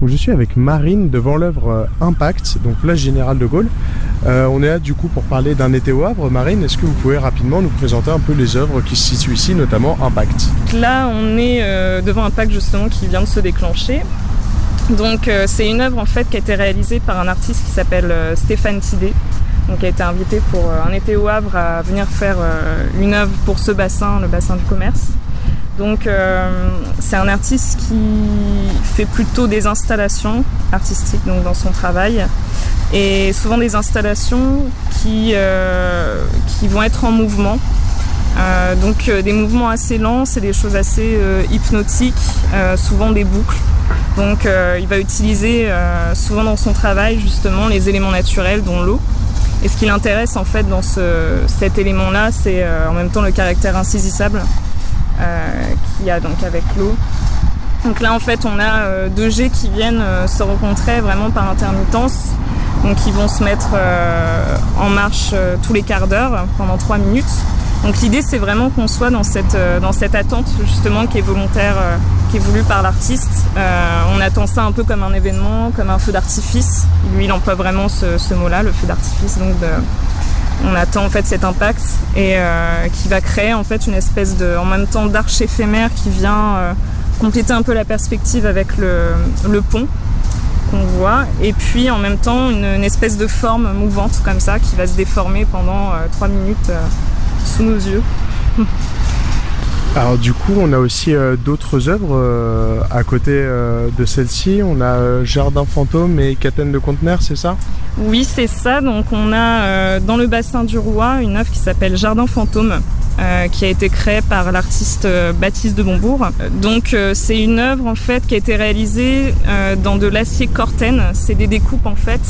où je suis avec Marine devant l'œuvre Impact, donc place Général de Gaulle. On est là du coup pour parler d'un été au Havre. Marine, est-ce que vous pouvez rapidement nous présenter un peu les œuvres qui se situent ici, notamment Impact? Là, on est devant Impact justement qui vient de se déclencher. Donc c'est une œuvre en fait qui a été réalisée par un artiste qui s'appelle Stéphane Tidé, donc qui a été invité pour un été au Havre à venir faire une œuvre pour ce bassin, le bassin du commerce. Donc c'est un artiste qui fait plutôt des installations artistiques donc dans son travail, et souvent des installations qui vont être en mouvement. Donc des mouvements assez lents, c'est des choses assez hypnotiques, souvent des boucles. Donc il va utiliser souvent dans son travail justement les éléments naturels dont l'eau. Et ce qui l'intéresse en fait dans cet élément-là, c'est en même temps le caractère insaisissable qu'il y a donc avec l'eau. Donc là en fait on a deux jets qui viennent se rencontrer vraiment par intermittence. Donc ils vont se mettre en marche tous les quarts d'heure pendant 3 minutes. Donc l'idée c'est vraiment qu'on soit dans cette attente justement qui est volontaire, qui est voulue par l'artiste. On attend ça un peu comme un événement, comme un feu d'artifice. Lui il emploie vraiment ce mot-là, le feu d'artifice. Donc on attend en fait cet impact et qui va créer en fait une espèce en même temps d'arche éphémère qui vient compléter un peu la perspective avec le pont qu'on voit, et puis en même temps une espèce de forme mouvante comme ça qui va se déformer pendant 3 minutes sous nos yeux. Alors du coup, on a aussi d'autres œuvres à côté de celle-ci. On a Jardin fantôme et Catène de conteneurs, c'est ça? Oui, c'est ça. Donc on a dans le bassin du Roi une œuvre qui s'appelle Jardin fantôme, qui a été créée par l'artiste Baptiste de Bombourg. Donc c'est une œuvre en fait qui a été réalisée dans de l'acier Corten. C'est des découpes en fait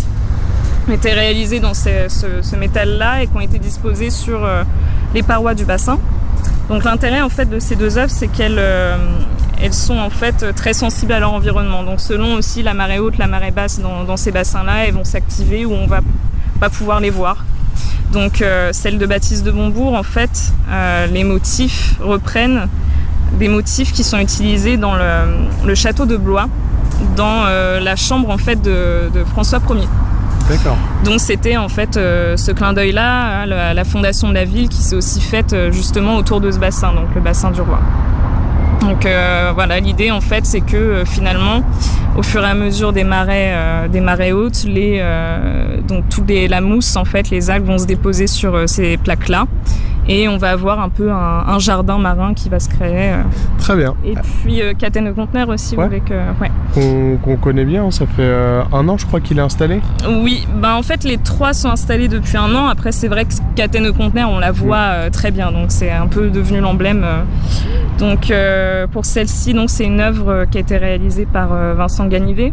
qui ont été réalisées dans ce métal-là et qui ont été disposées sur les parois du bassin. Donc l'intérêt en fait de ces deux œuvres, c'est qu'elles sont en fait très sensibles à leur environnement. Donc selon aussi la marée haute, la marée basse dans ces bassins-là, elles vont s'activer ou on va pas pouvoir les voir. Donc celle de Baptiste de Bombourg, en fait, les motifs reprennent des motifs qui sont utilisés dans le château de Blois, dans la chambre en fait de François Ier. D'accord. Donc c'était en fait ce clin d'œil-là à la fondation de la ville qui s'est aussi faite justement autour de ce bassin, donc le bassin du Roi. Donc voilà, l'idée en fait c'est que finalement au fur et à mesure des marées hautes, donc la mousse en fait, les algues vont se déposer sur ces plaques-là. Et on va avoir un peu un jardin marin qui va se créer. Très bien. Et puis Catène de conteneurs aussi. Ouais. Avec, ouais. Qu'on connaît bien, ça fait 1 an je crois qu'il est installé. Oui, en fait les 3 sont installés depuis 1 an. Après c'est vrai que Catène de conteneurs on la voit très bien, donc c'est un peu devenu l'emblème. Donc pour celle-ci, donc, c'est une œuvre qui a été réalisée par Vincent Ganivet.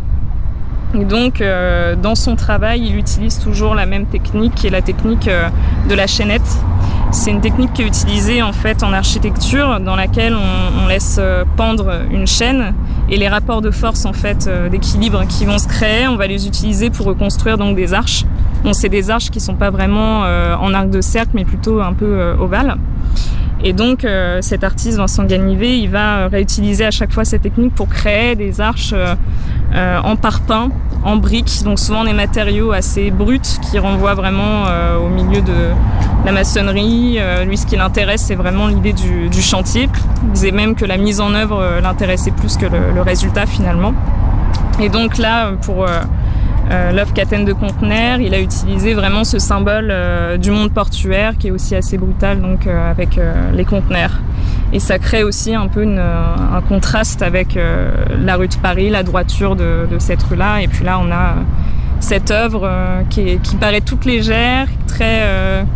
Et donc dans son travail il utilise toujours la même technique qui est la technique de la chaînette. C'est une technique qui est utilisée en fait en architecture, dans laquelle on laisse pendre une chaîne, et les rapports de force en fait d'équilibre qui vont se créer, on va les utiliser pour reconstruire donc des arches. Donc c'est des arches qui sont pas vraiment en arc de cercle mais plutôt un peu ovales. Et donc cet artiste Vincent Ganivet, il va réutiliser à chaque fois cette technique pour créer des arches en parpaing, en briques, donc souvent des matériaux assez bruts qui renvoient vraiment au milieu de la maçonnerie. Lui, ce qui l'intéresse, c'est vraiment l'idée du chantier. Il disait même que la mise en œuvre l'intéressait plus que le résultat finalement. Et donc là, pour l'œuvre Catène de conteneurs, il a utilisé vraiment ce symbole du monde portuaire qui est aussi assez brutal, donc avec les conteneurs. Et ça crée aussi un peu un contraste avec la rue de Paris, la droiture de cette rue-là. Et puis là, on a cette œuvre qui paraît toute légère,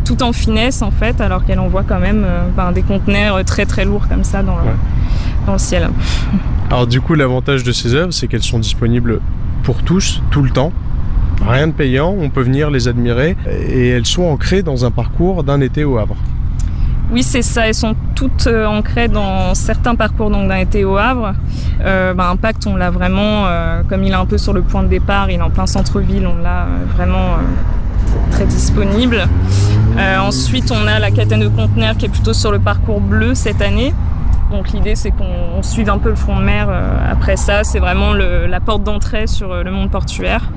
tout en finesse en fait, alors qu'elle envoie quand même des conteneurs très très lourds comme ça dans le ciel. Alors du coup, l'avantage de ces œuvres, c'est qu'elles sont disponibles pour tous, tout le temps. Rien de payant, on peut venir les admirer et elles sont ancrées dans un parcours d'un été au Havre. Oui, c'est ça, elles sont toutes ancrées dans certains parcours donc d'un été au Havre. Impact, on l'a vraiment, comme il est un peu sur le point de départ, il est en plein centre-ville, on l'a vraiment très disponible. Ensuite, on a la Catène de conteneurs qui est plutôt sur le parcours bleu cette année. Donc l'idée c'est qu'on suive un peu le front de mer après ça. C'est vraiment la porte d'entrée sur le monde portuaire.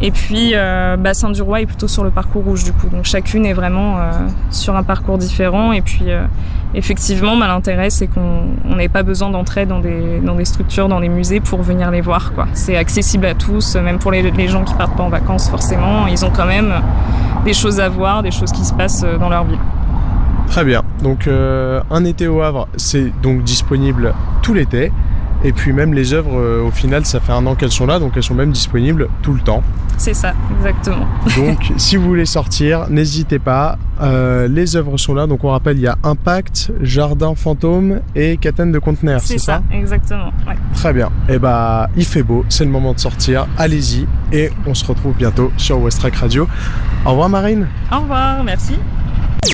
Et puis Bassin du Roi est plutôt sur le parcours rouge du coup. Donc chacune est vraiment sur un parcours différent. Et puis effectivement, l'intérêt c'est qu'on n'ait pas besoin d'entrer dans des structures, dans des musées pour venir les voir, quoi. C'est accessible à tous, même pour les gens qui partent pas en vacances forcément. Ils ont quand même des choses à voir, des choses qui se passent dans leur ville. Très bien. Donc un été au Havre, c'est donc disponible tout l'été. Et puis même les œuvres, au final, ça fait 1 an qu'elles sont là, donc elles sont même disponibles tout le temps. C'est ça, exactement. Donc si vous voulez sortir, n'hésitez pas. Les œuvres sont là. Donc on rappelle, il y a Impact, Jardin Fantôme et Catène de Conteneurs, c'est ça ? Exactement. Ouais. Très bien. Et il fait beau, c'est le moment de sortir. Allez-y et on se retrouve bientôt sur West Track Radio. Au revoir Marine. Au revoir, merci.